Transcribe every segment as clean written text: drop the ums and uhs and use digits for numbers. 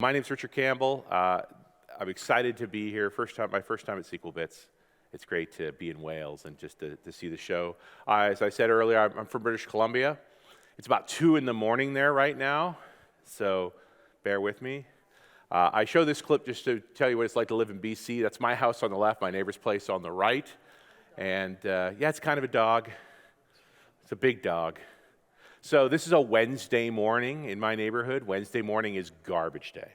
My name's Richard Campbell. I'm excited to be here. My first time at Sequel Bits. It's great to be in Wales and just to see the show. As I said earlier, I'm from British Columbia. It's about 2 in the morning there right now, so bear with me. I show this clip just to tell you what it's like to live in BC. That's my house on the left, my neighbor's place on the right. And yeah, it's kind of a dog. It's a big dog. So this is a Wednesday morning in my neighborhood. Wednesday morning is garbage day.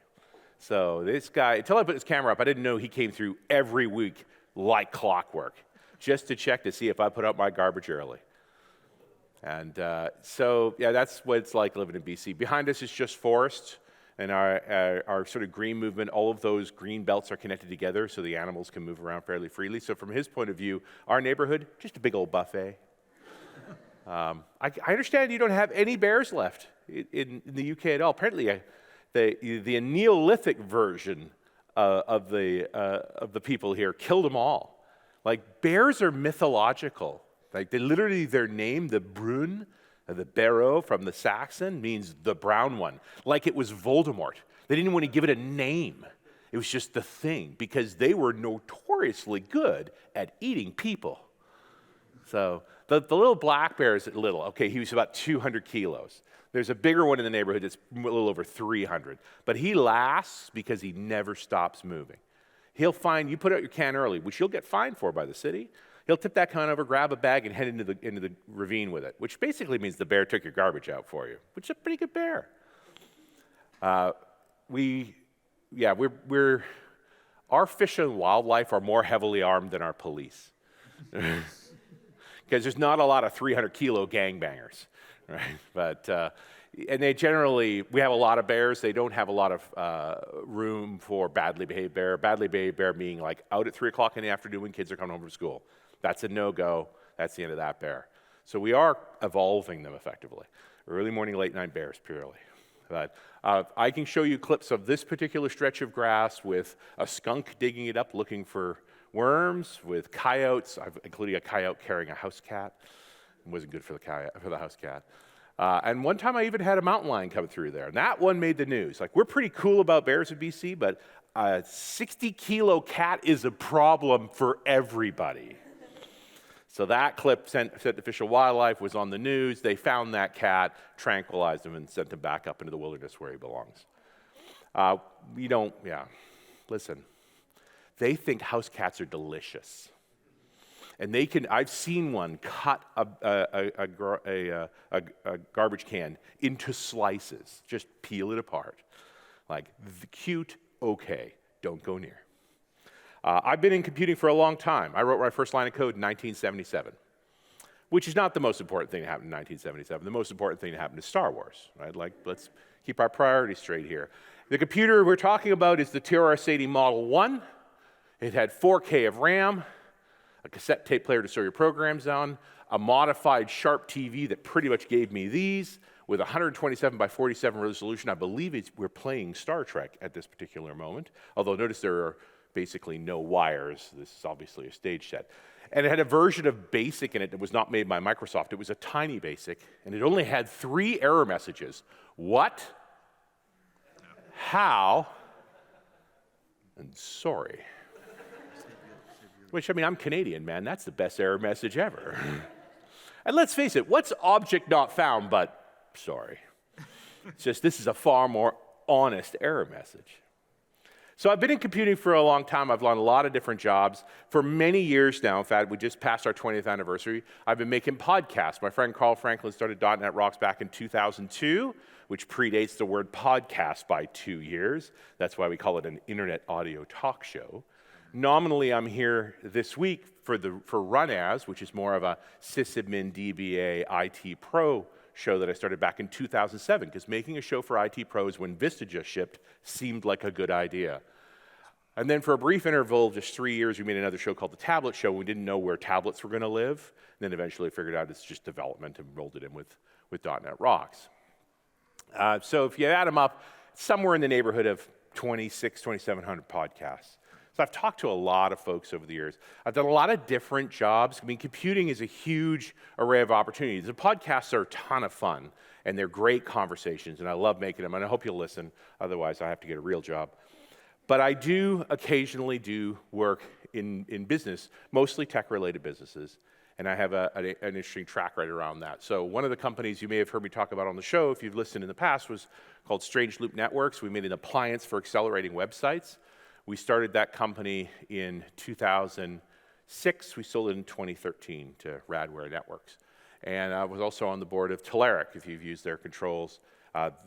So this guy, until I put his camera up, I didn't know he came through every week like clockwork, just to check to see if I put out my garbage early. And so yeah, that's what it's like living in BC. Behind us is just forest and our sort of green movement. All of those green belts are connected together so the animals can move around fairly freely. So from his point of view, our neighborhood, just a big old buffet. I understand you don't have any bears left in the UK at all. Apparently, the Neolithic version of the people here killed them all. Like, bears are mythological. Like, their name, the Brun, the Barrow from the Saxon, means the brown one. Like it was Voldemort. They didn't want to give it a name. It was just the thing, because they were notoriously good at eating people. So the little black bear is little. Okay, he was about 200 kilos. There's a bigger one in the neighborhood that's a little over 300. But he lasts because he never stops moving. He'll find, you put out your can early, which you'll get fined for by the city. He'll tip that can over, grab a bag, and head into the ravine with it, which basically means the bear took your garbage out for you, which is a pretty good bear. Our fish and wildlife are more heavily armed than our police. Because there's not a lot of 300-kilo gangbangers, right? But and we have a lot of bears. They don't have a lot of room for badly behaved bear. Badly behaved bear being like out at 3 o'clock in the afternoon when kids are coming home from school. That's a no-go. That's the end of that bear. So we are evolving them effectively. Early morning, late night bears, purely. But I can show you clips of this particular stretch of grass with a skunk digging it up looking for worms, with coyotes, including a coyote carrying a house cat. It wasn't good for the house cat. And one time I even had a mountain lion come through there, and that one made the news. Like, we're pretty cool about bears in BC, but a 60-kilo cat is a problem for everybody. So that clip sent to Fish and Wildlife, was on the news. They found that cat, tranquilized him, and sent him back up into the wilderness where he belongs. Listen. They think house cats are delicious. And I've seen one cut a garbage can into slices, just peel it apart. Like, cute, okay, don't go near. I've been in computing for a long time. I wrote my first line of code in 1977, which is not the most important thing that happened in 1977. The most important thing that happened is Star Wars, right? Like, let's keep our priorities straight here. The computer we're talking about is the TRS-80 Model 1. It had 4K of RAM, a cassette tape player to store your programs on, a modified Sharp TV that pretty much gave me these, with 127 by 47 resolution. I believe we're playing Star Trek at this particular moment, although notice there are basically no wires. This is obviously a stage set. And it had a version of BASIC in it that was not made by Microsoft. It was a tiny BASIC, and it only had 3 error messages. What? How? And sorry. Which, I mean, I'm Canadian, man. That's the best error message ever. And let's face it, what's object not found but sorry? It's just, this is a far more honest error message. So I've been in computing for a long time. I've done a lot of different jobs. For many years now, in fact, we just passed our 20th anniversary, I've been making podcasts. My friend Carl Franklin started .NET Rocks back in 2002, which predates the word podcast by 2 years. That's why we call it an internet audio talk show. Nominally, I'm here this week for Run As, which is more of a sysadmin DBA IT Pro show that I started back in 2007, because making a show for IT pros when Vista just shipped seemed like a good idea. And then for a brief interval, just 3 years, we made another show called The Tablet Show. We didn't know where tablets were going to live. And then eventually figured out it's just development and rolled it in with .NET Rocks. So if you add them up, somewhere in the neighborhood of 2,700 podcasts. So I've talked to a lot of folks over the years. I've done a lot of different jobs. I mean, computing is a huge array of opportunities. The podcasts are a ton of fun, and they're great conversations, and I love making them, and I hope you'll listen. Otherwise, I have to get a real job. But I do occasionally do work in business, mostly tech-related businesses, and I have an interesting track right around that. So one of the companies you may have heard me talk about on the show, if you've listened in the past, was called Strange Loop Networks. We made an appliance for accelerating websites. We started that company in 2006. We sold it in 2013 to Radware Networks. And I was also on the board of Telerik, if you've used their controls.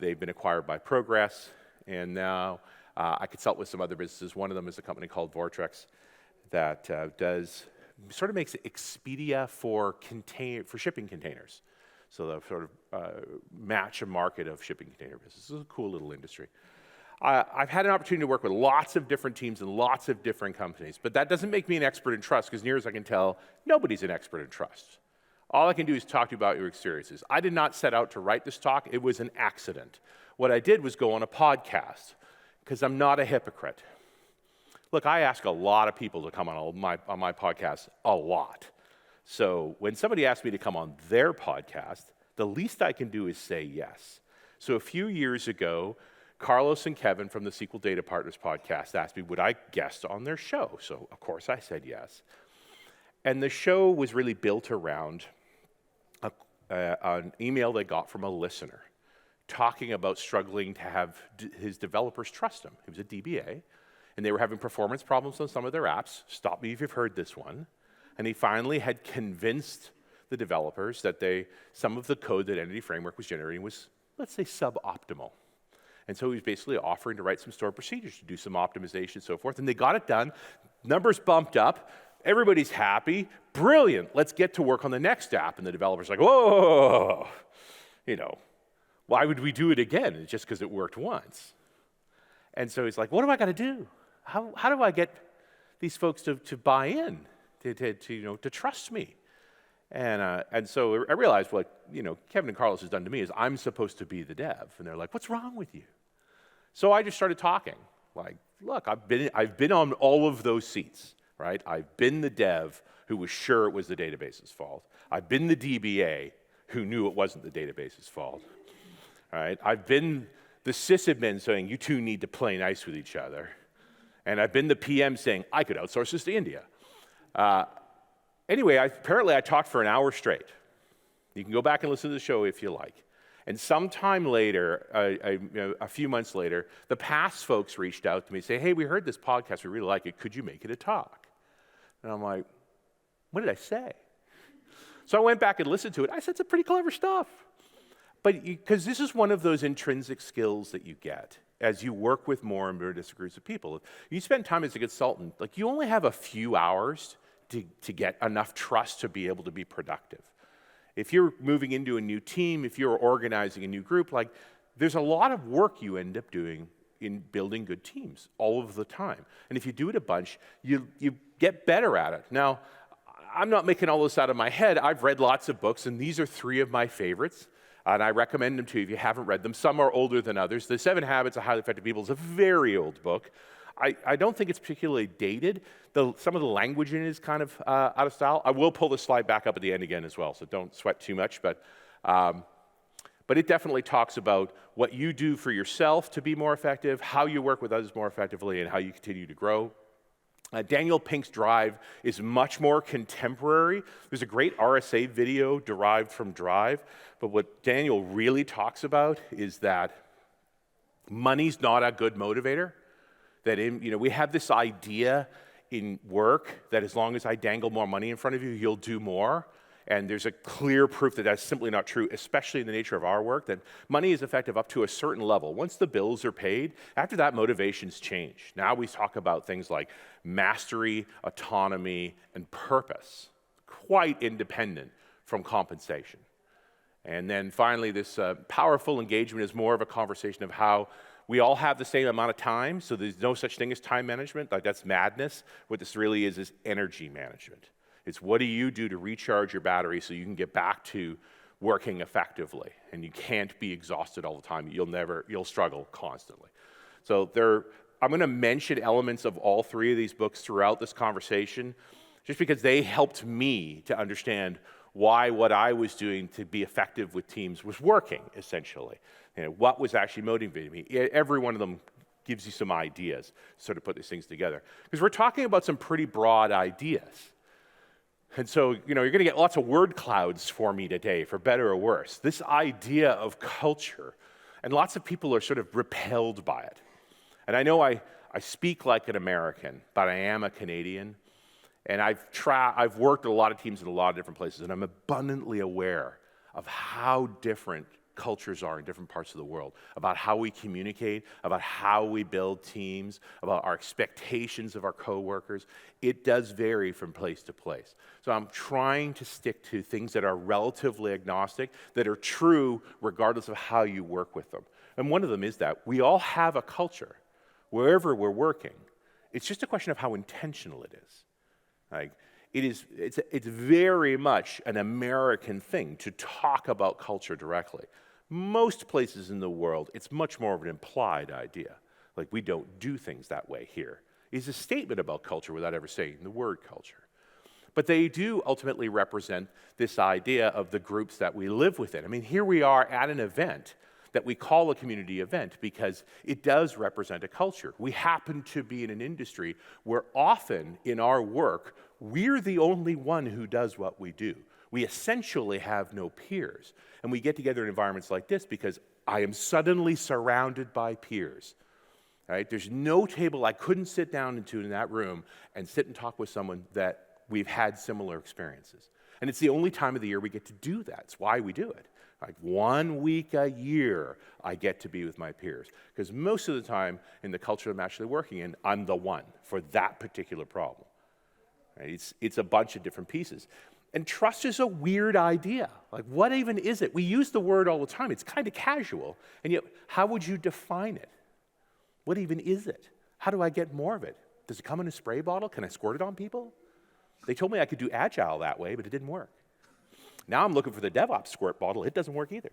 They've been acquired by Progress, and now I consult with some other businesses. One of them is a company called Vortex that sort of makes Expedia for shipping containers. So they'll sort of match a market of shipping container business. This is a cool little industry. I've had an opportunity to work with lots of different teams and lots of different companies, but that doesn't make me an expert in trust, because near as I can tell, nobody's an expert in trust. All I can do is talk to you about your experiences. I did not set out to write this talk. It was an accident. What I did was go on a podcast, because I'm not a hypocrite. Look, I ask a lot of people to come on my podcast, a lot. So when somebody asks me to come on their podcast, the least I can do is say yes. So a few years ago, Carlos and Kevin from the SQL Data Partners podcast asked me, would I guest on their show? So of course I said yes. And the show was really built around an email they got from a listener talking about struggling to have his developers trust him. He was a DBA, and they were having performance problems on some of their apps. Stop me if you've heard this one. And he finally had convinced the developers that some of the code that Entity Framework was generating was, let's say, suboptimal. And so he was basically offering to write some stored procedures to do some optimization and so forth. And they got it done. Numbers bumped up. Everybody's happy. Brilliant. Let's get to work on the next app. And the developer's like, whoa, why would we do it again? It's just because it worked once. And so he's like, what do I got to do? How do I get these folks to buy in, to trust me? And so I realized what Kevin and Carlos has done to me is I'm supposed to be the dev, and they're like, "What's wrong with you?" So I just started talking. Like, look, I've been on all of those seats, right? I've been the dev who was sure it was the database's fault. I've been the DBA who knew it wasn't the database's fault. All right? I've been the sysadmin saying you two need to play nice with each other. And I've been the PM saying, I could outsource this to India. Anyway, apparently I talked for an hour straight. You can go back and listen to the show if you like. And sometime later, a few months later, the past folks reached out to me and say, hey, we heard this podcast, we really like it, could you make it a talk? And I'm like, what did I say? So I went back and listened to it. I said some pretty clever stuff. But because this is one of those intrinsic skills that you get as you work with more and more different groups of people. You spend time as a consultant, like you only have a few hours to get enough trust to be able to be productive. If you're moving into a new team, if you're organizing a new group, like there's a lot of work you end up doing in building good teams all of the time. And if you do it a bunch, you get better at it. Now, I'm not making all this out of my head. I've read lots of books, and these are 3 of my favorites. And I recommend them to you if you haven't read them. Some are older than others. The 7 Habits of Highly Effective People is a very old book. I don't think it's particularly dated. Some of the language in it is kind of out of style. I will pull the slide back up at the end again as well, so don't sweat too much. But it definitely talks about what you do for yourself to be more effective, how you work with others more effectively, and how you continue to grow. Daniel Pink's Drive is much more contemporary. There's a great RSA video derived from Drive, but what Daniel really talks about is that money's not a good motivator. That we have this idea in work that as long as I dangle more money in front of you, you'll do more. And there's a clear proof that that's simply not true, especially in the nature of our work, that money is effective up to a certain level. Once the bills are paid, after that, motivations change. Now we talk about things like mastery, autonomy, and purpose, quite independent from compensation. And then finally, this powerful engagement is more of a conversation of how we all have the same amount of time, so there's no such thing as time management. Like, that's madness. What this really is energy management. It's what do you do to recharge your battery so you can get back to working effectively, and you can't be exhausted all the time. You'll struggle constantly. So they're I'm going to mention elements of all three of these books throughout this conversation, just because they helped me to understand why what I was doing to be effective with teams was working, essentially. What was actually motivating me. Every one of them gives you some ideas to sort of put these things together. Because we're talking about some pretty broad ideas. And so, you're going to get lots of word clouds for me today, for better or worse. This idea of culture, and lots of people are sort of repelled by it. And I know I speak like an American, but I am a Canadian. And I've worked at a lot of teams in a lot of different places, and I'm abundantly aware of how different cultures are in different parts of the world, about how we communicate, about how we build teams, about our expectations of our coworkers. It does vary from place to place. So I'm trying to stick to things that are relatively agnostic, that are true regardless of how you work with them. And one of them is that we all have a culture wherever we're working. It's just a question of how intentional it is. It's very much an American thing to talk about culture directly. Most places in the world, it's much more of an implied idea. Like, we don't do things that way here. It's a statement about culture without ever saying the word culture. But they do ultimately represent this idea of the groups that we live within. I mean, here we are at an event that we call a community event because it does represent a culture. We happen to be in an industry where often in our work, we're the only one who does what we do. We essentially have no peers. And we get together in environments like this because I am suddenly surrounded by peers. Right? There's no table I couldn't sit down into in that room and sit and talk with someone that we've had similar experiences. And it's the only time of the year we get to do that. It's why we do it. Like 1 week a year, I get to be with my peers. Because most of the time, in the culture I'm actually working in, I'm the one for that particular problem. Right? It's a bunch of different pieces. And trust is a weird idea. Like, what even is it? We use the word all the time. It's kind of casual. And yet, how would you define it? What even is it? How do I get more of it? Does it come in a spray bottle? Can I squirt it on people? They told me I could do Agile that way, but it didn't work. Now I'm looking for the DevOps squirt bottle. It doesn't work either.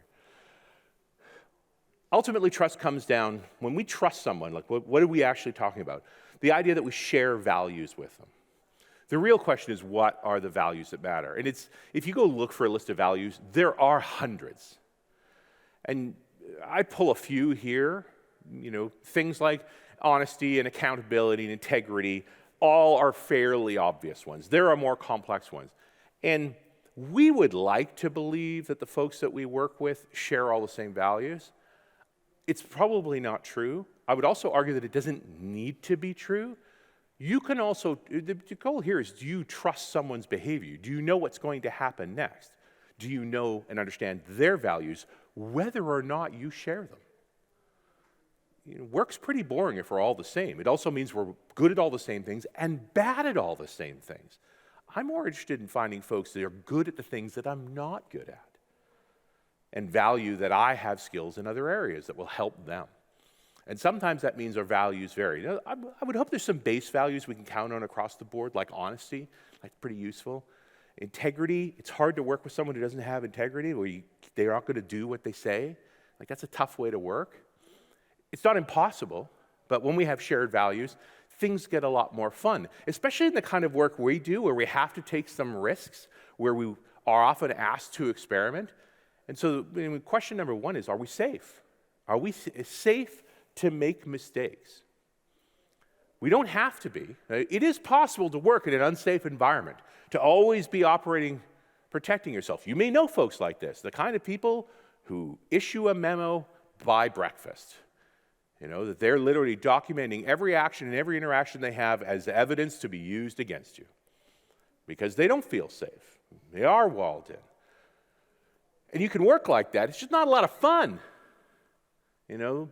Ultimately, trust comes down, when we trust someone, like what are we actually talking about? The idea that we share values with them. The real question is, what are the values that matter? And if you go look for a list of values, there are hundreds. And I pull a few here, things like honesty and accountability and integrity, all are fairly obvious ones. There are more complex ones. And we would like to believe that the folks that we work with share all the same values. It's probably not true. I would also argue that it doesn't need to be true. You can also, the goal here is, do you trust someone's behavior? Do you know what's going to happen next? Do you know and understand their values, whether or not you share them? Work's pretty boring if we're all the same. It also means we're good at all the same things and bad at all the same things. I'm more interested in finding folks that are good at the things that I'm not good at and value that I have skills in other areas that will help them. And sometimes that means our values vary. I would hope there's some base values we can count on across the board, like honesty, like pretty useful. Integrity, it's hard to work with someone who doesn't have integrity, where they're not going to do what they say. Like, that's a tough way to work. It's not impossible, but when we have shared values, things get a lot more fun, especially in the kind of work we do where we have to take some risks, where we are often asked to experiment. And so question number one is, are we safe? Are we safe to make mistakes? We don't have to be. It is possible to work in an unsafe environment, to always be operating, protecting yourself. You may know folks like this, the kind of people who issue a memo by breakfast. That they're literally documenting every action and every interaction they have as evidence to be used against you because they don't feel safe. They are walled in. And you can work like that. It's just not a lot of fun.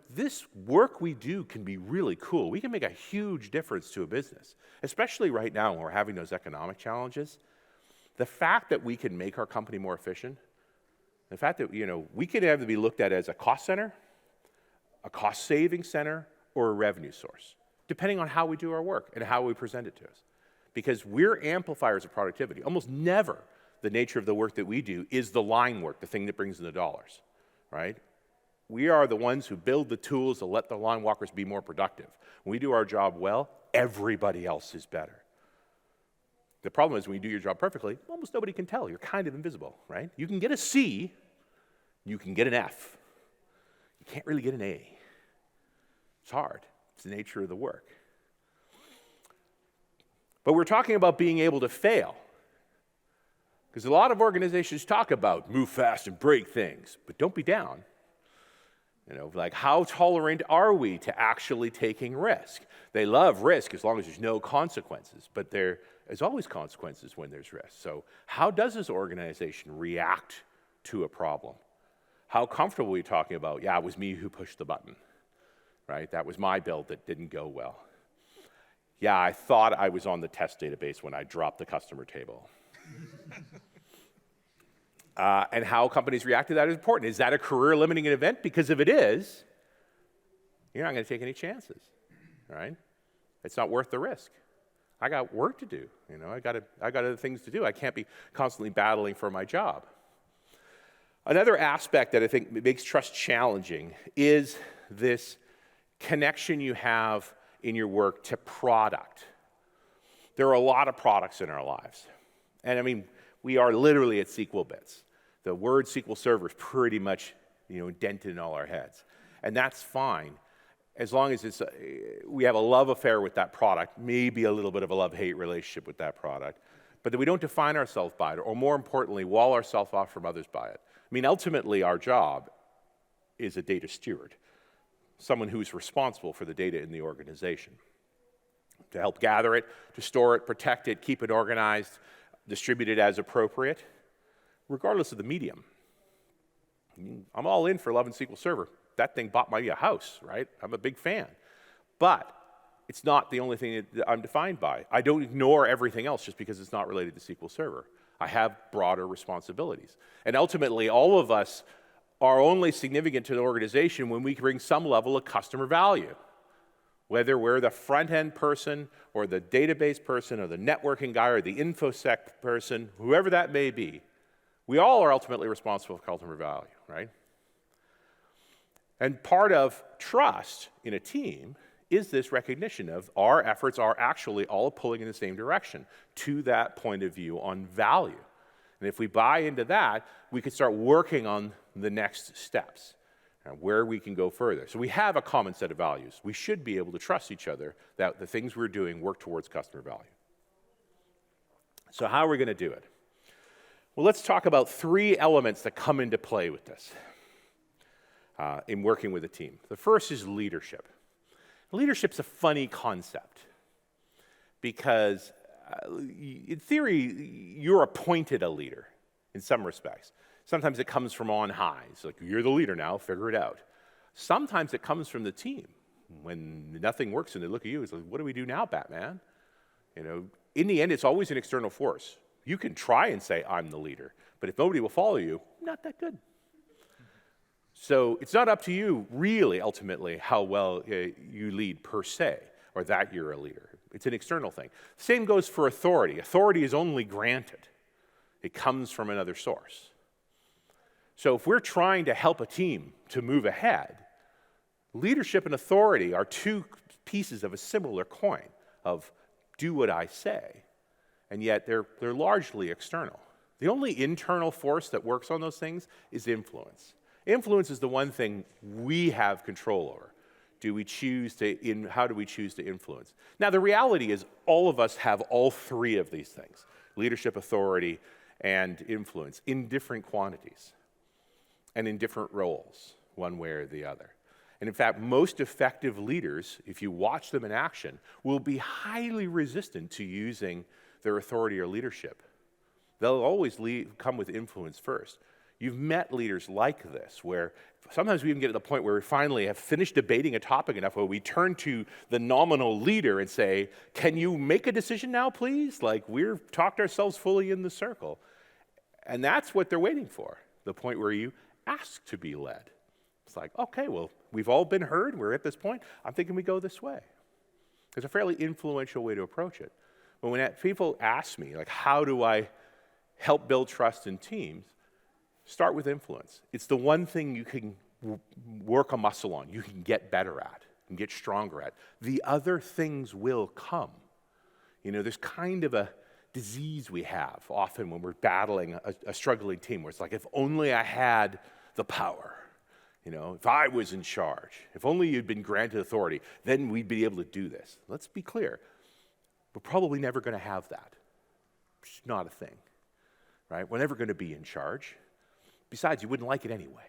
This work we do can be really cool. We can make a huge difference to a business, especially right now when we're having those economic challenges. The fact that we can make our company more efficient, the fact that, we can either be looked at as a cost center, a cost-saving center, or a revenue source, depending on how we do our work and how we present it to us. Because we're amplifiers of productivity. Almost never the nature of the work that we do is the line work, the thing that brings in the dollars, right? We are the ones who build the tools to let the line walkers be more productive. When we do our job well, everybody else is better. The problem is when you do your job perfectly, almost nobody can tell. You're kind of invisible, right? You can get a C, you can get an F. You can't really get an A. It's hard. It's the nature of the work. But we're talking about being able to fail. Because a lot of organizations talk about move fast and break things, but don't be down. Like how tolerant are we to actually taking risk? They love risk as long as there's no consequences, but there is always consequences when there's risk. So how does this organization react to a problem? How comfortable are we talking about, yeah, it was me who pushed the button, right? That was my build that didn't go well. Yeah, I thought I was on the test database when I dropped the customer table. And how companies react to that is important. Is that a career-limiting event? Because if it is, you're not going to take any chances, right? It's not worth the risk. I got work to do. I got other things to do. I can't be constantly battling for my job. Another aspect that I think makes trust challenging is this connection you have in your work to product. There are a lot of products in our lives. And we are literally at SQL bits. The word SQL Server is pretty much, dented in all our heads. And that's fine, as long as we have a love affair with that product, maybe a little bit of a love-hate relationship with that product, but that we don't define ourselves by it, or more importantly, wall ourselves off from others by it. Ultimately, our job is a data steward, someone who's responsible for the data in the organization, to help gather it, to store it, protect it, keep it organized, distribute it as appropriate, regardless of the medium. I'm all in for loving SQL Server. That thing bought me a house, right? I'm a big fan. But it's not the only thing that I'm defined by. I don't ignore everything else just because it's not related to SQL Server. I have broader responsibilities. And ultimately, all of us are only significant to the organization when we bring some level of customer value. Whether we're the front-end person or the database person or the networking guy or the InfoSec person, whoever that may be, we all are ultimately responsible for customer value, right? And part of trust in a team is this recognition of our efforts are actually all pulling in the same direction to that point of view on value. And if we buy into that, we can start working on the next steps, where we can go further. So we have a common set of values. We should be able to trust each other that the things we're doing work towards customer value. So how are we going to do it? Well, let's talk about 3 elements that come into play with this in working with a team. The first is leadership. Leadership's a funny concept because in theory, you're appointed a leader in some respects. Sometimes it comes from on high. It's like, you're the leader now, figure it out. Sometimes it comes from the team. When nothing works and they look at you, it's like, what do we do now, Batman? In the end, it's always an external force. You can try and say, I'm the leader, but if nobody will follow you, not that good. So it's not up to you, really, ultimately, how well you lead per se, or that you're a leader. It's an external thing. Same goes for authority. Authority is only granted. It comes from another source. So if we're trying to help a team to move ahead, leadership and authority are 2 pieces of a similar coin of do what I say, and yet they're largely external. The only internal force that works on those things is influence. Influence is the one thing we have control over. How do we choose to influence? Now, the reality is all of us have all 3 of these things, leadership, authority, and influence, in different quantities and in different roles, one way or the other. And in fact, most effective leaders, if you watch them in action, will be highly resistant to using their authority or leadership. They'll always come with influence first. You've met leaders like this, where sometimes we even get to the point where we finally have finished debating a topic enough where we turn to the nominal leader and say, can you make a decision now, please? Like, we've talked ourselves fully in the circle. And that's what they're waiting for, the point where you ask to be led. It's like, okay, well, we've all been heard. We're at this point. I'm thinking we go this way. It's a fairly influential way to approach it. But when people ask me, like, how do I help build trust in teams? Start with influence. It's the one thing you can work a muscle on, you can get better at, and get stronger at. The other things will come. There's kind of a disease we have often when we're battling a struggling team where it's like, if only I had the power, if I was in charge, if only you'd been granted authority, then we'd be able to do this. Let's be clear. We're probably never going to have that. It's not a thing, right? We're never going to be in charge. Besides, you wouldn't like it anyway.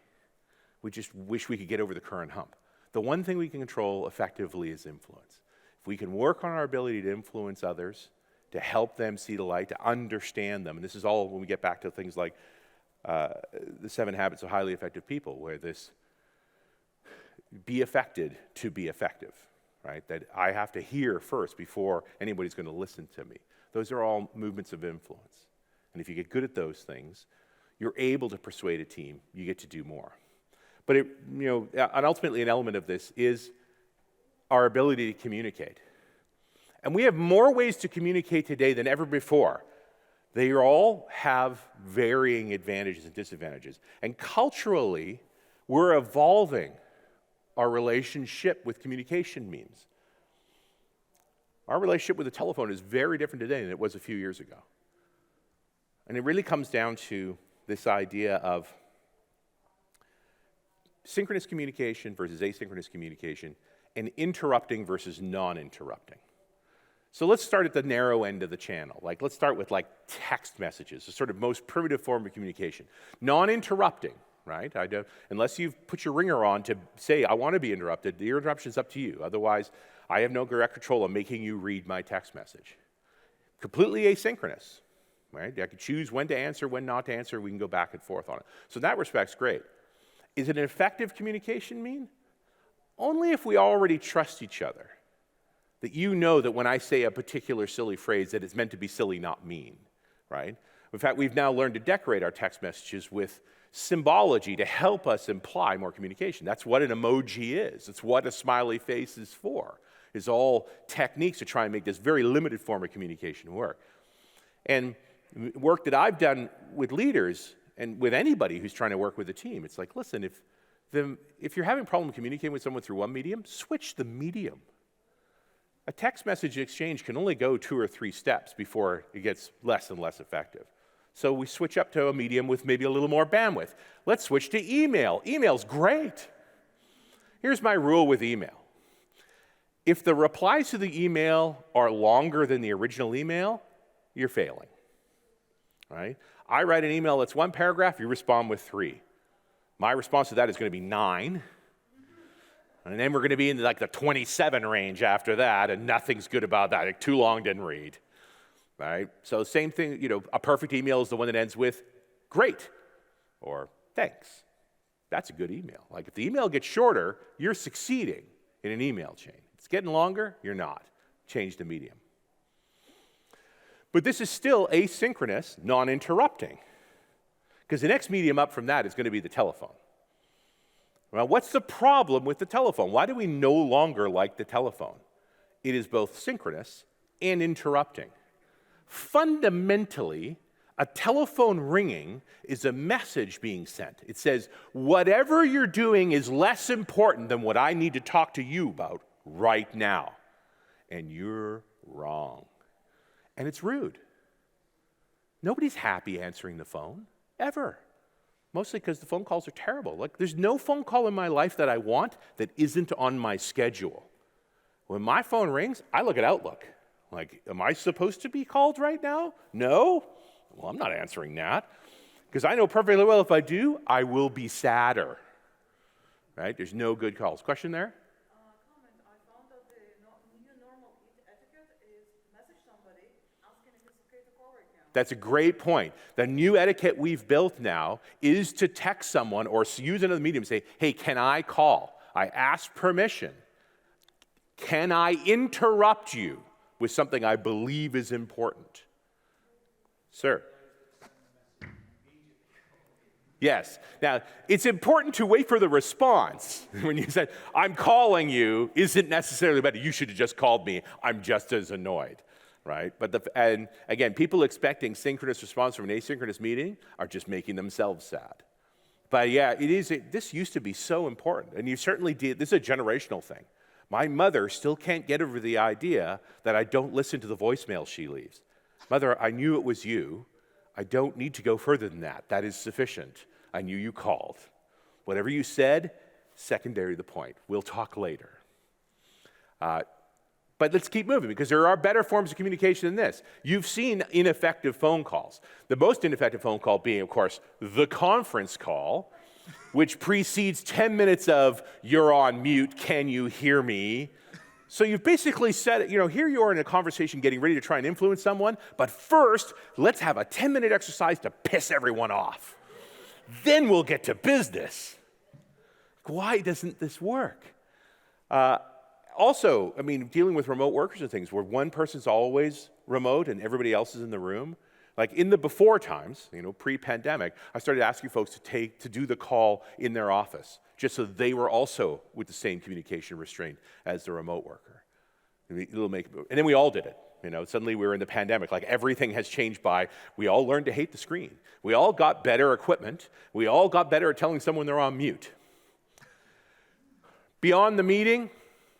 We just wish we could get over the current hump. The one thing we can control effectively is influence. If we can work on our ability to influence others, to help them see the light, to understand them, and this is all when we get back to things like the 7 Habits of Highly Effective People, where this be affected to be effective, right? That I have to hear first before anybody's going to listen to me. Those are all movements of influence. And if you get good at those things, you're able to persuade a team, you get to do more. But and ultimately an element of this is our ability to communicate. And we have more ways to communicate today than ever before. They all have varying advantages and disadvantages. And culturally, we're evolving our relationship with communication means. Our relationship with the telephone is very different today than it was a few years ago. And it really comes down to this idea of synchronous communication versus asynchronous communication, and interrupting versus non-interrupting. So let's start at the narrow end of the channel. Let's start with text messages, the sort of most primitive form of communication. Non-interrupting, right? Unless you've put your ringer on to say, I want to be interrupted, the interruption is up to you. Otherwise, I have no direct control of making you read my text message. Completely asynchronous, right? I can choose when to answer, when not to answer. We can go back and forth on it. So in that respect's great. Is it an effective communication mean? Only if we already trust each other. That you know that when I say a particular silly phrase that it's meant to be silly, not mean, right? In fact, we've now learned to decorate our text messages with symbology to help us imply more communication. That's what an emoji is. It's what a smiley face is for. It's all techniques to try and make this very limited form of communication work. And work that I've done with leaders and with anybody who's trying to work with a team, it's like, listen, if you're having a problem communicating with someone through one medium, switch the medium. A text message exchange can only go 2 or 3 steps before it gets less and less effective. So we switch up to a medium with maybe a little more bandwidth. Let's switch to email. Email's great. Here's my rule with email. If the replies to the email are longer than the original email, you're failing, right? I write an email that's 1 paragraph, you respond with 3. My response to that is going to be 9. And then we're going to be in the 27 range after that, and nothing's good about that. Too long, didn't read, right? So same thing, a perfect email is the one that ends with great or thanks. That's a good email. If the email gets shorter, you're succeeding in an email chain. If it's getting longer, you're not. Change the medium. But this is still asynchronous, non-interrupting, because the next medium up from that is going to be the telephone. Well, what's the problem with the telephone? Why do we no longer like the telephone? It is both synchronous and interrupting. Fundamentally, a telephone ringing is a message being sent. It says, whatever you're doing is less important than what I need to talk to you about right now. And you're wrong. And it's rude. Nobody's happy answering the phone, ever. Mostly because the phone calls are terrible. There's no phone call in my life that I want that isn't on my schedule. When my phone rings, I look at Outlook. Am I supposed to be called right now? No. Well, I'm not answering that. Because I know perfectly well if I do, I will be sadder. Right? There's no good calls. Question there? Comment. I found that the new normal etiquette is message somebody asking if it's okay to call right now. That's a great point. The new etiquette we've built now is to text someone or use another medium and say, hey, can I call? I ask permission. Can I interrupt you with something I believe is important? Sir. Yes. Now, it's important to wait for the response. When you said, I'm calling you, isn't necessarily better. You should have just called me. I'm just as annoyed. Right? And again, people expecting synchronous response from an asynchronous meeting are just making themselves sad. But yeah, this used to be so important, and you certainly did. This is a generational thing. My mother still can't get over the idea that I don't listen to the voicemail she leaves. Mother, I knew it was you. I don't need to go further than that. That is sufficient. I knew you called. Whatever you said, secondary to the point. We'll talk later. But let's keep moving, because there are better forms of communication than this. You've seen ineffective phone calls. The most ineffective phone call being, of course, the conference call, which precedes 10 minutes of, you're on mute, can you hear me? So you've basically said it, here you are in a conversation getting ready to try and influence someone, but first, let's have a 10-minute exercise to piss everyone off. Then we'll get to business. Why doesn't this work? Also, dealing with remote workers and things where one person's always remote and everybody else is in the room. Like in the before times, pre-pandemic, I started asking folks to do the call in their office, just so they were also with the same communication restraint as the remote worker. And then we all did it. Suddenly we were in the pandemic. Like everything has changed we all learned to hate the screen. We all got better equipment. We all got better at telling someone they're on mute. Beyond the meeting,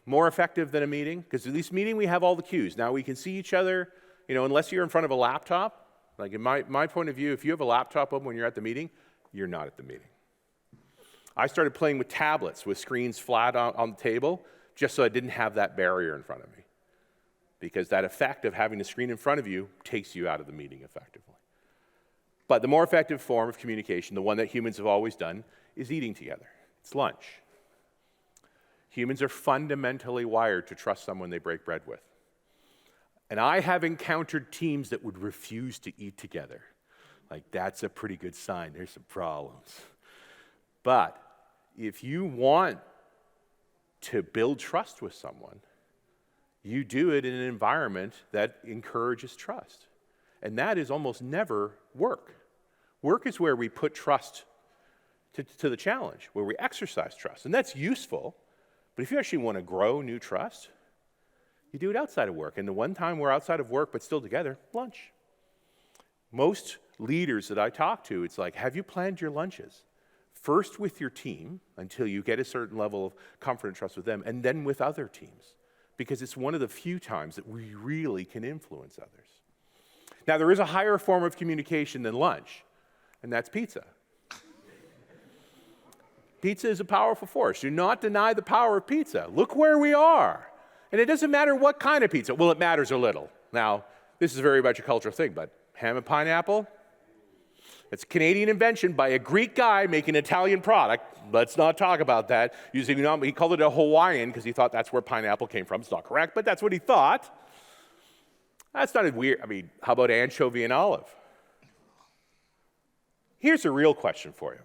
more effective than a meeting, because at least meeting we have all the cues. Now we can see each other, unless you're in front of a laptop. Like in my point of view, if you have a laptop open when you're at the meeting, you're not at the meeting. I started playing with tablets with screens flat on the table, just so I didn't have that barrier in front of me. Because that effect of having the screen in front of you takes you out of the meeting effectively. But the more effective form of communication, the one that humans have always done, is eating together. It's lunch. Humans are fundamentally wired to trust someone they break bread with. And I have encountered teams that would refuse to eat together. Like, that's a pretty good sign. There's some problems. But if you want to build trust with someone, you do it in an environment that encourages trust. And that is almost never work. Work is where we put trust to the challenge, where we exercise trust. And that's useful. But if you actually want to grow new trust, you do it outside of work. And the one time we're outside of work but still together, lunch. Most leaders that I talk to, it's like, have you planned your lunches? First with your team until you get a certain level of comfort and trust with them, and then with other teams. Because it's one of the few times that we really can influence others. Now, there is a higher form of communication than lunch, and that's pizza. Pizza is a powerful force. Do not deny the power of pizza. Look where we are. And it doesn't matter what kind of pizza. Well, it matters a little. Now, this is very much a cultural thing, but ham and pineapple, it's a Canadian invention by a Greek guy making an Italian product. Let's not talk about that. He called it a Hawaiian because he thought that's where pineapple came from. It's not correct, but that's what he thought. That's not weird. How about anchovy and olive? Here's a real question for you.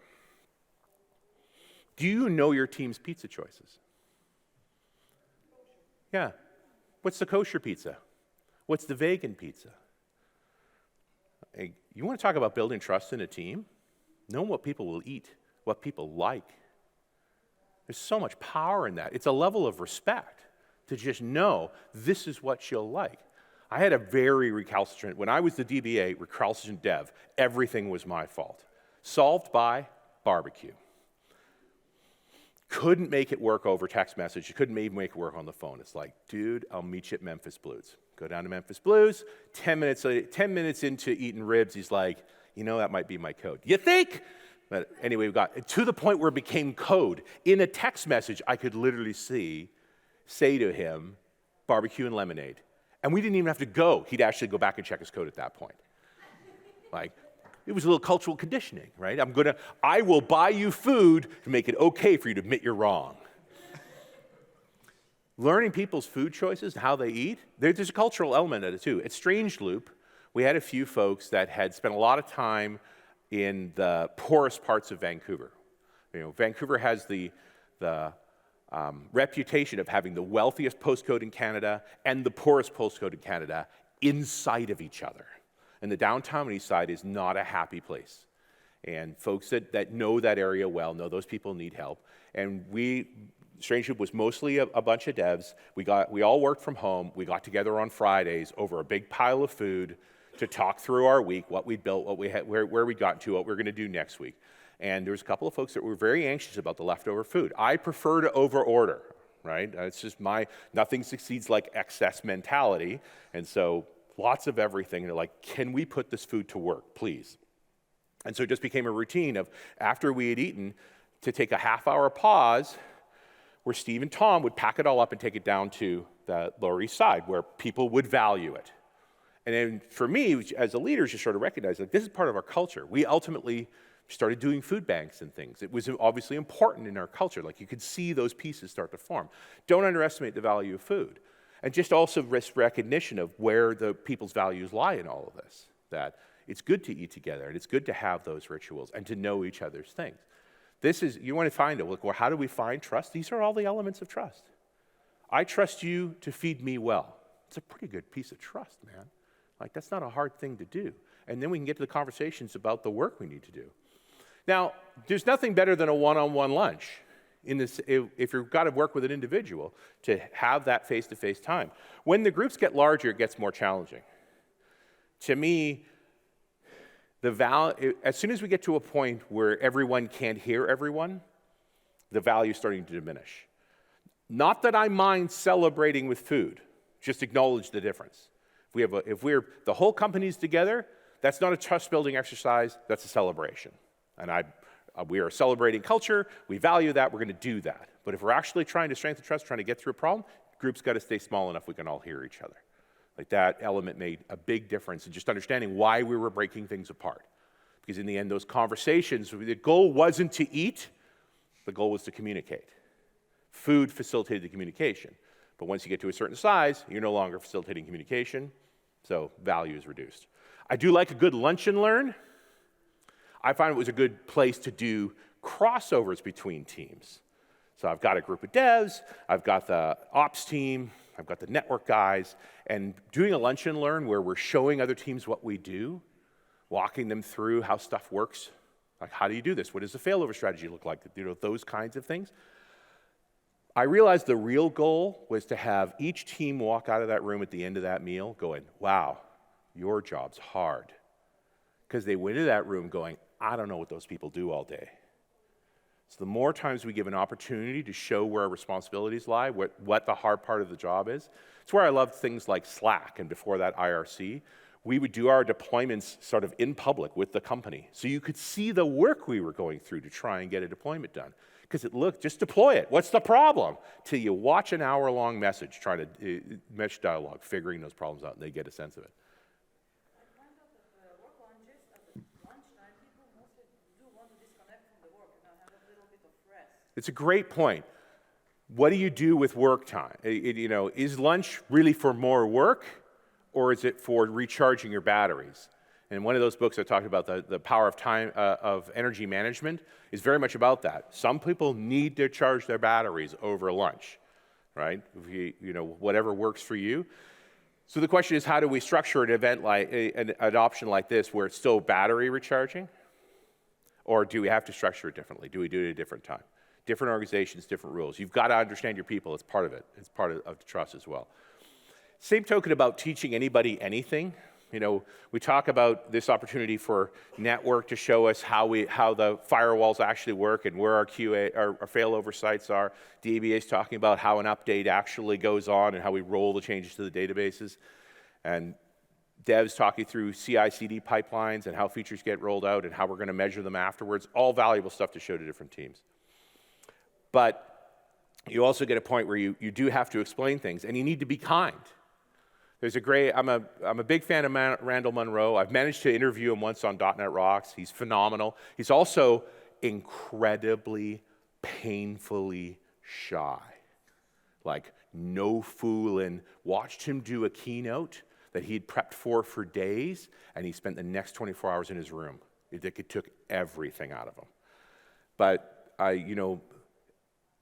Do you know your team's pizza choices? Yeah. What's the kosher pizza? What's the vegan pizza? Hey, you want to talk about building trust in a team? Know what people will eat, what people like. There's so much power in that. It's a level of respect to just know this is what she'll like. I had a very recalcitrant, when I was the DBA, recalcitrant dev, everything was my fault. Solved by barbecue. Couldn't make it work over text message. Couldn't even make it work on the phone. It's like, dude, I'll meet you at Memphis Blues. Go down to Memphis Blues. 10 minutes into eating ribs, he's like, that might be my code. You think? But anyway, we got to the point where it became code. In a text message, I could literally say to him, barbecue and lemonade. And we didn't even have to go. He'd actually go back and check his code at that point. It was a little cultural conditioning, right? I will buy you food to make it okay for you to admit you're wrong. Learning people's food choices, how they eat, there's a cultural element of it too. At Strange Loop, we had a few folks that had spent a lot of time in the poorest parts of Vancouver. Vancouver has the reputation of having the wealthiest postcode in Canada and the poorest postcode in Canada inside of each other. And the downtown east side is not a happy place. And folks that know that area well know those people need help. And Strange Loop was mostly a bunch of devs. We all worked from home. We got together on Fridays over a big pile of food to talk through our week, what we built, what we had, where we got to, what we're going to do next week. And there was a couple of folks that were very anxious about the leftover food. I prefer to overorder, right? It's just nothing succeeds like excess mentality. And so lots of everything. They're like, can we put this food to work, please? And so it just became a routine of, after we had eaten, to take a half-hour pause where Steve and Tom would pack it all up and take it down to the Lower East Side where people would value it. And then for me, as a leader, just sort of recognize, like, this is part of our culture. We ultimately started doing food banks and things. It was obviously important in our culture. Like, you could see those pieces start to form. Don't underestimate the value of food. And just also recognition of where the people's values lie in all of this. That it's good to eat together, and it's good to have those rituals and to know each other's things. This is, you want to find it. Like, well, how do we find trust? These are all the elements of trust. I trust you to feed me well. It's a pretty good piece of trust, man. Like, that's not a hard thing to do. And then we can get to the conversations about the work we need to do. Now, there's nothing better than a one-on-one lunch. If you've got to work with an individual, to have that face-to-face time. When the groups get larger, it gets more challenging. To me, as soon as we get to a point where everyone can't hear everyone, the value is starting to diminish. Not that I mind celebrating with food, just acknowledge the difference. If we're the whole company's together, that's not a trust-building exercise, that's a celebration. And we are celebrating culture, we value that, we're going to do that. But if we're actually trying to strengthen trust, trying to get through a problem, groups got to stay small enough we can all hear each other. Like, that element made a big difference in just understanding why we were breaking things apart. Because in the end, those conversations, the goal wasn't to eat, the goal was to communicate. Food facilitated the communication. But once you get to a certain size, you're no longer facilitating communication, so value is reduced. I do like a good lunch and learn. I find it was a good place to do crossovers between teams. So I've got a group of devs, I've got the ops team, I've got the network guys, and doing a lunch and learn where we're showing other teams what we do, walking them through how stuff works. Like, how do you do this? What does the failover strategy look like? Those kinds of things. I realized the real goal was to have each team walk out of that room at the end of that meal going, wow, your job's hard. Because they went into that room going, I don't know what those people do all day. So the more times we give an opportunity to show where our responsibilities lie, what the hard part of the job is, it's where I love things like Slack, and before that IRC. We would do our deployments sort of in public with the company. So you could see the work we were going through to try and get a deployment done. Because just deploy it. What's the problem? Till you watch an hour-long message trying to mesh dialogue, figuring those problems out, and they get a sense of it. I find out that work lunches, at the lunchtime, people mostly do want to disconnect from the work and have a little bit of rest. It's a great point. What do you do with work time? Is lunch really for more work, or is it for recharging your batteries? And one of those books I talked about, the power of time of energy management, is very much about that. Some people need to charge their batteries over lunch, right? Whatever works for you. So the question is, how do we structure an event like an option like this where it's still battery recharging? Or do we have to structure it differently? Do we do it at a different time? Different organizations, different rules. You've got to understand your people. It's part of it. It's part of the trust as well. Same token about teaching anybody anything. We talk about this opportunity for network to show us how the firewalls actually work and where our QA, our failover sites are. DBA is talking about how an update actually goes on and how we roll the changes to the databases. And devs talking through CI/CD pipelines and how features get rolled out and how we're going to measure them afterwards. All valuable stuff to show to different teams. But you also get a point where you do have to explain things, and you need to be kind. I'm a big fan of Randall Munroe. I've managed to interview him once on .NET Rocks. He's phenomenal. He's also incredibly, painfully shy. Like, no fooling. Watched him do a keynote that he'd prepped for days, and he spent the next 24 hours in his room. It took everything out of him. But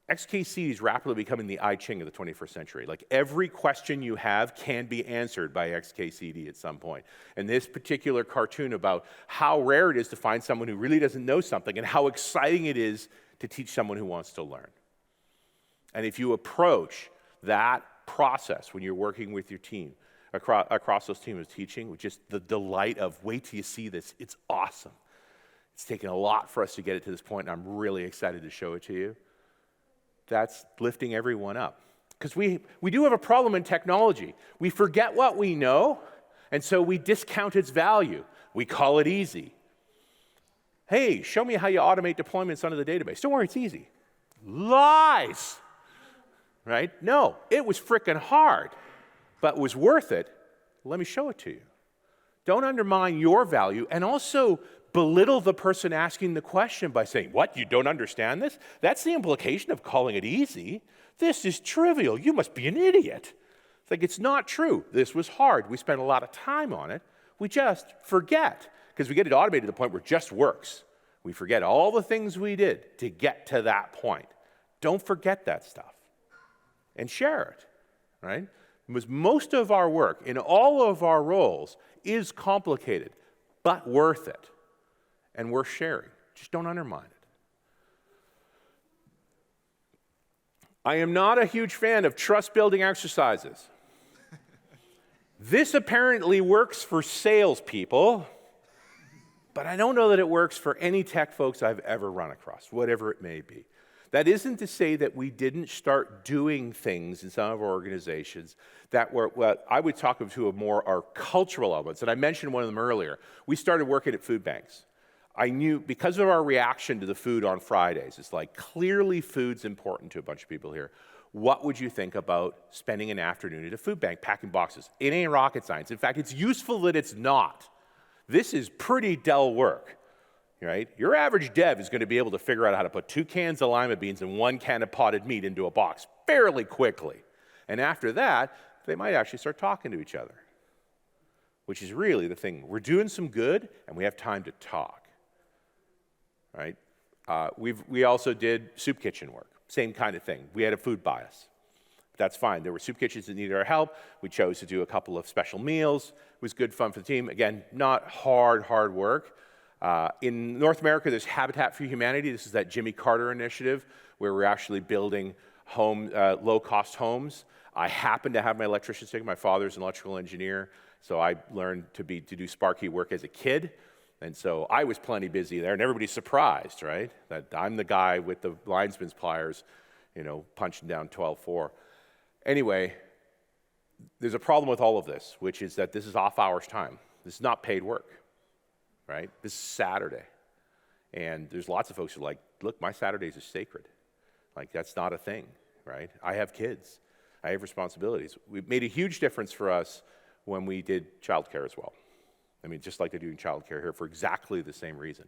XKCD is rapidly becoming the I Ching of the 21st century. Like, every question you have can be answered by XKCD at some point. And this particular cartoon about how rare it is to find someone who really doesn't know something and how exciting it is to teach someone who wants to learn. And if you approach that process when you're working with your team, across those teams of teaching, with just the delight of, wait till you see this, it's awesome. It's taken a lot for us to get it to this point, and I'm really excited to show it to you. That's lifting everyone up. Because we do have a problem in technology. We forget what we know, and so we discount its value. We call it easy. Hey, show me how you automate deployments onto the database. Don't worry, it's easy. Lies, right? No, it was frickin' hard, but it was worth it. Let me show it to you. Don't undermine your value, and also belittle the person asking the question by saying, what, you don't understand this? That's the implication of calling it easy. This is trivial. You must be an idiot. It's like, it's not true. This was hard. We spent a lot of time on it. We just forget, because we get it automated to the point where it just works. We forget all the things we did to get to that point. Don't forget that stuff. And share it, right? Because most of our work in all of our roles is complicated, but worth it. And worth sharing. Just don't undermine it. I am not a huge fan of trust-building exercises. This apparently works for salespeople, but I don't know that it works for any tech folks I've ever run across, whatever it may be. That isn't to say that we didn't start doing things in some of our organizations that were what I would talk to more our cultural elements, and I mentioned one of them earlier. We started working at food banks. I knew, because of our reaction to the food on Fridays, it's like, clearly food's important to a bunch of people here. What would you think about spending an afternoon at a food bank packing boxes? It ain't rocket science. In fact, it's useful that it's not. This is pretty dull work, right? Your average dev is going to be able to figure out how to put 2 cans of lima beans and 1 can of potted meat into a box fairly quickly. And after that, they might actually start talking to each other, which is really the thing. We're doing some good, and we have time to talk. Right? We also did soup kitchen work. Same kind of thing. We had a food bias. That's fine. There were soup kitchens that needed our help. We chose to do a couple of special meals. It was good fun for the team. Again, not hard work. In North America, there's Habitat for Humanity. This is that Jimmy Carter initiative where we're actually building low-cost homes. I happen to have my electrician's degree. My father's an electrical engineer, so I learned to do Sparky work as a kid. And so I was plenty busy there, and everybody's surprised, right? That I'm the guy with the linesman's pliers, punching down 12/4. Anyway, there's a problem with all of this, which is that this is off-hours time. This is not paid work, right? This is Saturday. And there's lots of folks who are like, look, my Saturdays are sacred. Like, that's not a thing, right? I have kids. I have responsibilities. It made a huge difference for us when we did childcare as well. I mean, just like they're doing childcare here for exactly the same reason.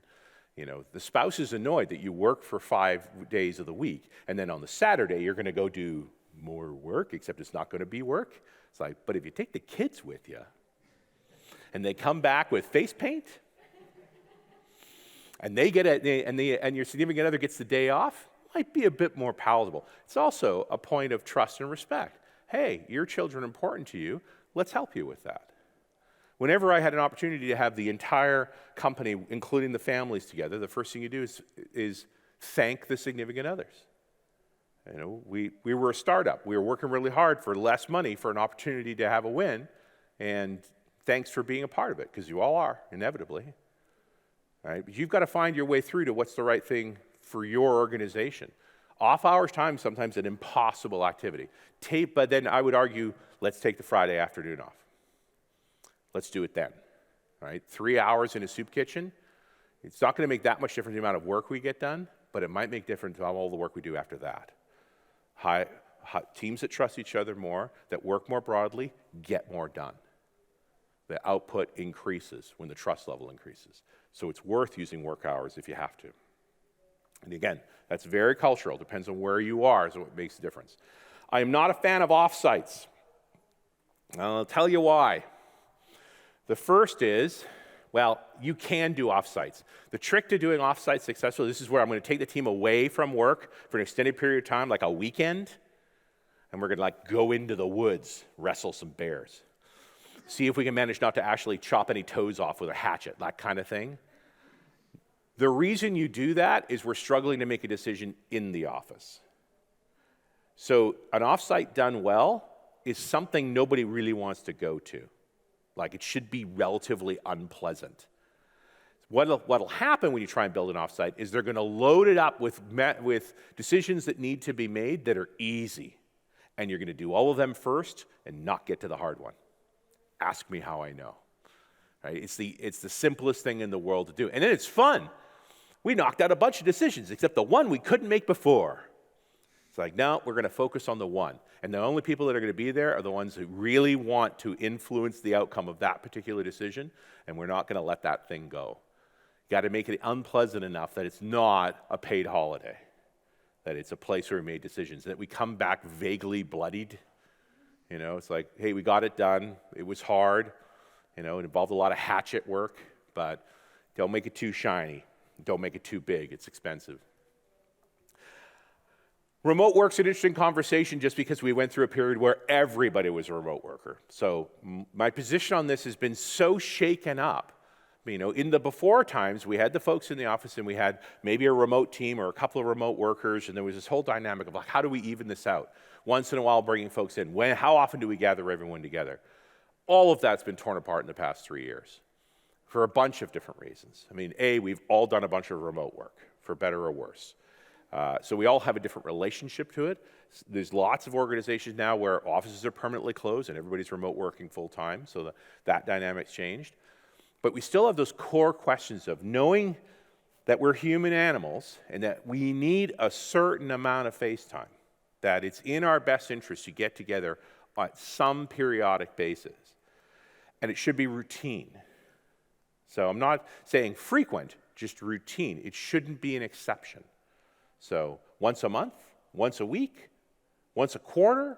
The spouse is annoyed that you work for 5 days of the week, and then on the Saturday, you're going to go do more work, except it's not going to be work. It's like, but if you take the kids with you, and they come back with face paint, and and your significant other gets the day off, might be a bit more palatable. It's also a point of trust and respect. Hey, your children are important to you. Let's help you with that. Whenever I had an opportunity to have the entire company, including the families, together, the first thing you do is thank the significant others. We were a startup. We were working really hard for less money for an opportunity to have a win, and thanks for being a part of it, because you all are, inevitably. All right? But you've got to find your way through to what's the right thing for your organization. Off-hours time is sometimes an impossible activity. But then I would argue, let's take the Friday afternoon off. Let's do it then, right? 3 hours in a soup kitchen, it's not going to make that much difference in the amount of work we get done, but it might make difference on all the work we do after that. Teams that trust each other more, that work more broadly, get more done. The output increases when the trust level increases. So it's worth using work hours if you have to. And again, that's very cultural. Depends on where you are is what makes a difference. I am not a fan of offsites. I'll tell you why. The first is, well, you can do offsites. The trick to doing offsites successfully, this is where I'm going to take the team away from work for an extended period of time, like a weekend, and we're going to go into the woods, wrestle some bears. See if we can manage not to actually chop any toes off with a hatchet, that kind of thing. The reason you do that is we're struggling to make a decision in the office. So an offsite done well is something nobody really wants to go to. Like, it should be relatively unpleasant. What'll happen when you try and build an offsite is they're going to load it up with decisions that need to be made that are easy. And you're going to do all of them first and not get to the hard one. Ask me how I know. Right? It's the simplest thing in the world to do. And then it's fun. We knocked out a bunch of decisions, except the one we couldn't make before. It's like, no, we're going to focus on the one. And the only people that are going to be there are the ones who really want to influence the outcome of that particular decision, and we're not going to let that thing go. You got to make it unpleasant enough that it's not a paid holiday, that it's a place where we made decisions, that we come back vaguely bloodied. It's like, hey, we got it done. It was hard. It involved a lot of hatchet work, but don't make it too shiny. Don't make it too big. It's expensive. Remote work's an interesting conversation just because we went through a period where everybody was a remote worker. So my position on this has been so shaken up. In the before times, we had the folks in the office and we had maybe a remote team or a couple of remote workers, and there was this whole dynamic of like, how do we even this out? Once in a while bringing folks in. How often do we gather everyone together? All of that's been torn apart in the past 3 years for a bunch of different reasons. We've all done a bunch of remote work, for better or worse. So we all have a different relationship to it. There's lots of organizations now where offices are permanently closed and everybody's remote working full time, so that dynamic's changed. But we still have those core questions of knowing that we're human animals and that we need a certain amount of face time, that it's in our best interest to get together on some periodic basis. And it should be routine. So I'm not saying frequent, just routine. It shouldn't be an exception. So once a month, once a week, once a quarter,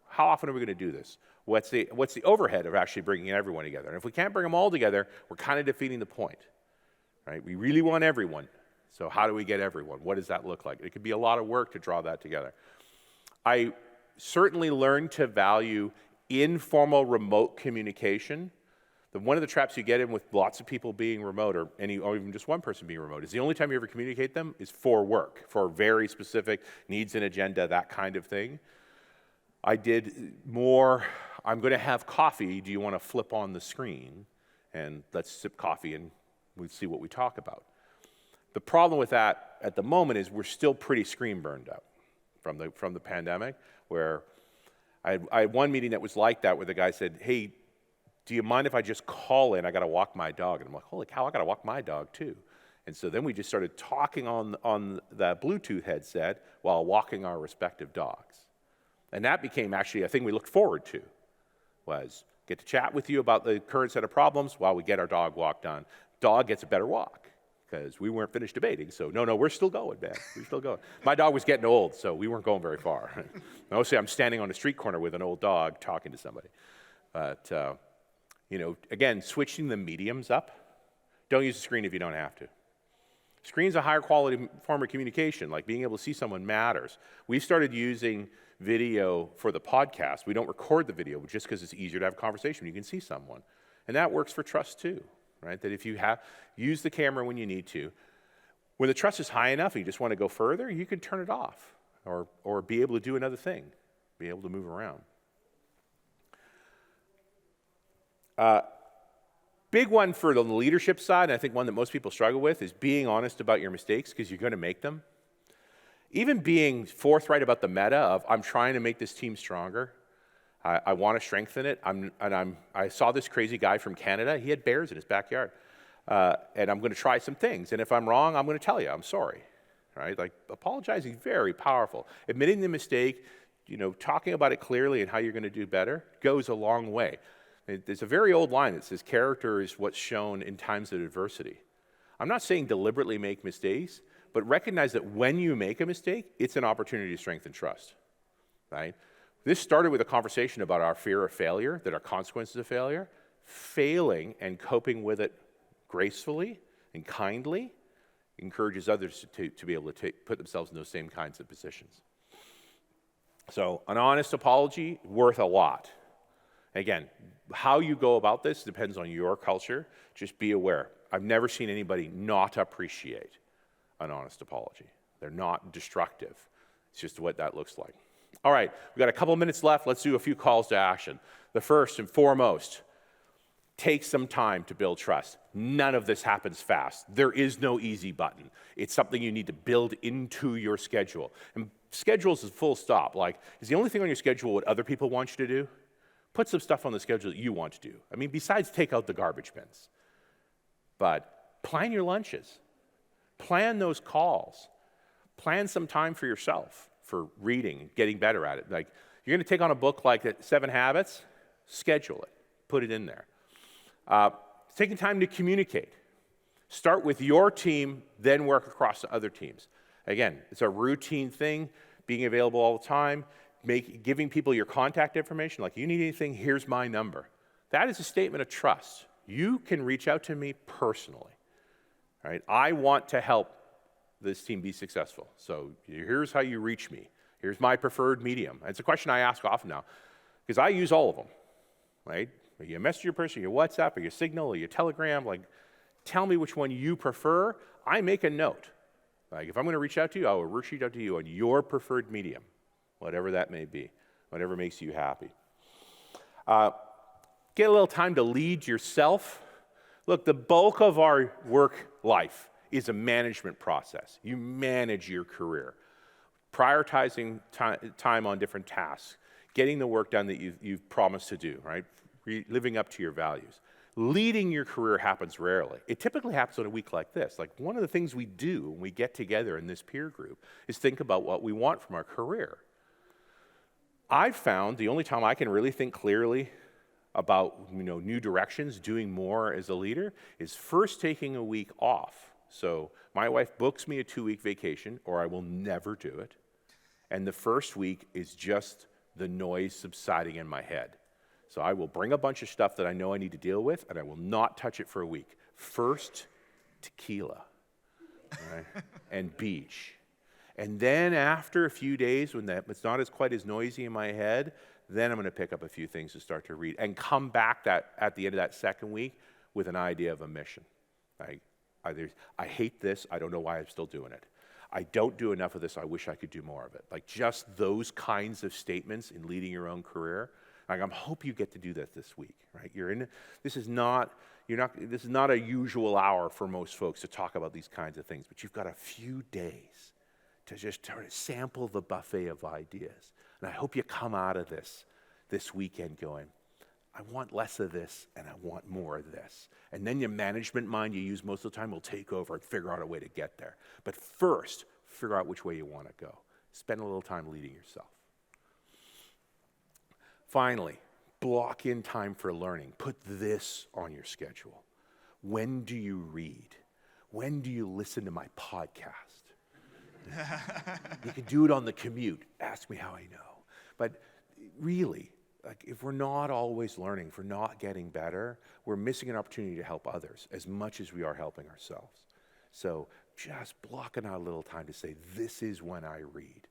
how often are we going to do this? What's the overhead of actually bringing everyone together? And if we can't bring them all together, we're kind of defeating the point, right? We really want everyone. So how do we get everyone? What does that look like? It could be a lot of work to draw that together. I certainly learned to value informal remote communication. One of the traps you get in with lots of people being remote or even just one person being remote is the only time you ever communicate them is for work, for very specific needs and agenda, that kind of thing. I did more, I'm going to have coffee, do you want to flip on the screen? And let's sip coffee and we see what we talk about. The problem with that at the moment is we're still pretty screen burned out from the pandemic, where I had one meeting that was like that where the guy said, hey, do you mind if I just call in? I got to walk my dog. And I'm like, holy cow, I got to walk my dog too. And so then we just started talking on the Bluetooth headset while walking our respective dogs. And that became actually a thing we looked forward to, was get to chat with you about the current set of problems while we get our dog walk done. Dog gets a better walk because we weren't finished debating. So no, we're still going, man. We're still going. My dog was getting old, so we weren't going very far. Mostly I'm standing on a street corner with an old dog talking to somebody. But, again, switching the mediums up. Don't use the screen if you don't have to. Screen's a higher quality form of communication, like being able to see someone matters. We started using video for the podcast. We don't record the video just because it's easier to have a conversation when you can see someone. And that works for trust too, right? That if you use the camera when you need to. When the trust is high enough and you just want to go further, you can turn it off or be able to do another thing, be able to move around. Big one for the leadership side, and I think one that most people struggle with, is being honest about your mistakes because you're going to make them. Even being forthright about the meta of, I'm trying to make this team stronger. I want to strengthen it. I saw this crazy guy from Canada. He had bears in his backyard. And I'm going to try some things. And if I'm wrong, I'm going to tell you. I'm sorry. Right? Like, apologizing is very powerful. Admitting the mistake, talking about it clearly and how you're going to do better goes a long way. There's a very old line that says character is what's shown in times of adversity. I'm not saying deliberately make mistakes, but recognize that when you make a mistake, it's an opportunity to strengthen trust, right? This started with a conversation about our fear of failure, that are consequences of failure. Failing and coping with it gracefully and kindly encourages others to be able to put themselves in those same kinds of positions. So an honest apology, worth a lot. Again, how you go about this depends on your culture. Just be aware. I've never seen anybody not appreciate an honest apology. They're not destructive. It's just what that looks like. All right, we've got a couple minutes left. Let's do a few calls to action. The first and foremost, Take some time to build trust. None of this happens fast. There is no easy button. It's something you need to build into your schedule. And schedules is full stop. Like, is the only thing on your schedule what other people want you to do? Put some stuff on the schedule that you want to do. I mean, besides take out the garbage bins. But plan your lunches. Plan those calls. Plan some time for yourself, for reading and getting better at it. Like, you're going to take on a book like 7 Habits, schedule it. Put it in there. Taking time to communicate. Start with your team, then work across to other teams. Again, it's a routine thing, being available all the time, giving people your contact information, like, you need anything, here's my number. That is a statement of trust. You can reach out to me personally. Right? I want to help this team be successful. So here's how you reach me. Here's my preferred medium. It's a question I ask often now, because I use all of them. Right? Are you a messenger person, your WhatsApp, or your Signal, or your Telegram? Like, tell me which one you prefer. I make a note. Like, if I'm going to reach out to you, I will reach out to you on your preferred medium, whatever that may be, whatever makes you happy. Get a little time to lead yourself. Look, the bulk of our work life is a management process. You manage your career, prioritizing time on different tasks, getting the work done that you've promised to do, right? Living up to your values. Leading your career happens rarely. It typically happens on a week like this. Like, one of the things we do when we get together in this peer group is think about what we want from our career. I've found the only time I can really think clearly about new directions, doing more as a leader, is first taking a week off. So my wife books me a 2-week vacation, or I will never do it. And the first week is just the noise subsiding in my head. So I will bring a bunch of stuff that I know I need to deal with, and I will not touch it for a week. First, tequila, right? And beach. And then after a few days, when it's not quite as noisy in my head, then I'm going to pick up a few things to start to read and come back at the end of that second week with an idea of a mission. I hate this. I don't know why I'm still doing it. I don't do enough of this. I wish I could do more of it. Like, just those kinds of statements in leading your own career. Like, I hope you get to do that this week, right? This is not a usual hour for most folks to talk about these kinds of things, but you've got a few days to just try to sample the buffet of ideas. And I hope you come out of this weekend going, I want less of this and I want more of this. And then your management mind you use most of the time will take over and figure out a way to get there. But first, figure out which way you want to go. Spend a little time leading yourself. Finally, block in time for learning. Put this on your schedule. When do you read? When do you listen to my podcast? You can do it on the commute. Ask me how I know. But really, like, if we're not always learning, if we're not getting better, we're missing an opportunity to help others as much as we are helping ourselves. So just blocking out a little time to say, this is when I read.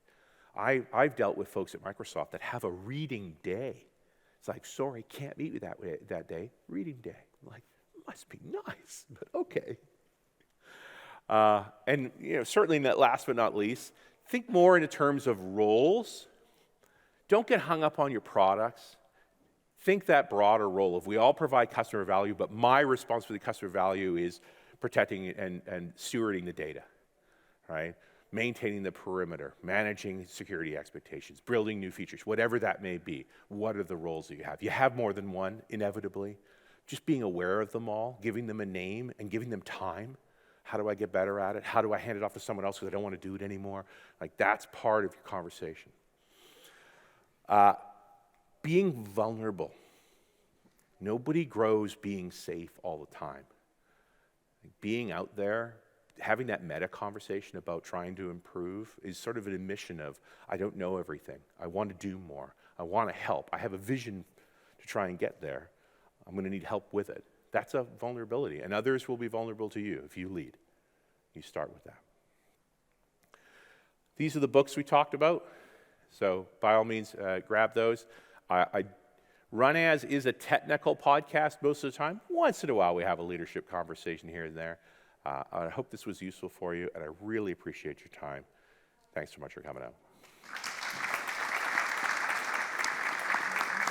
I've dealt with folks at Microsoft that have a reading day. It's like, sorry, can't meet you that day. Reading day. I'm like, must be nice, but okay. And certainly last but not least, think more in terms of roles. Don't get hung up on your products. Think that broader role of we all provide customer value, but my responsibility to customer value is protecting and stewarding the data, right? Maintaining the perimeter, managing security expectations, building new features, whatever that may be. What are the roles that you have? You have more than one, inevitably. Just being aware of them all, giving them a name and giving them time. How do I get better at it? How do I hand it off to someone else because I don't want to do it anymore? Like, that's part of your conversation. Being vulnerable. Nobody grows being safe all the time. Being out there, having that meta conversation about trying to improve is sort of an admission of, I don't know everything. I want to do more. I want to help. I have a vision to try and get there. I'm going to need help with it. That's a vulnerability, and others will be vulnerable to you if you lead. You start with that. These are the books we talked about, so by all means, grab those. Run As is a technical podcast most of the time. Once in a while, we have a leadership conversation here and there. I hope this was useful for you, and I really appreciate your time. Thanks so much for coming out.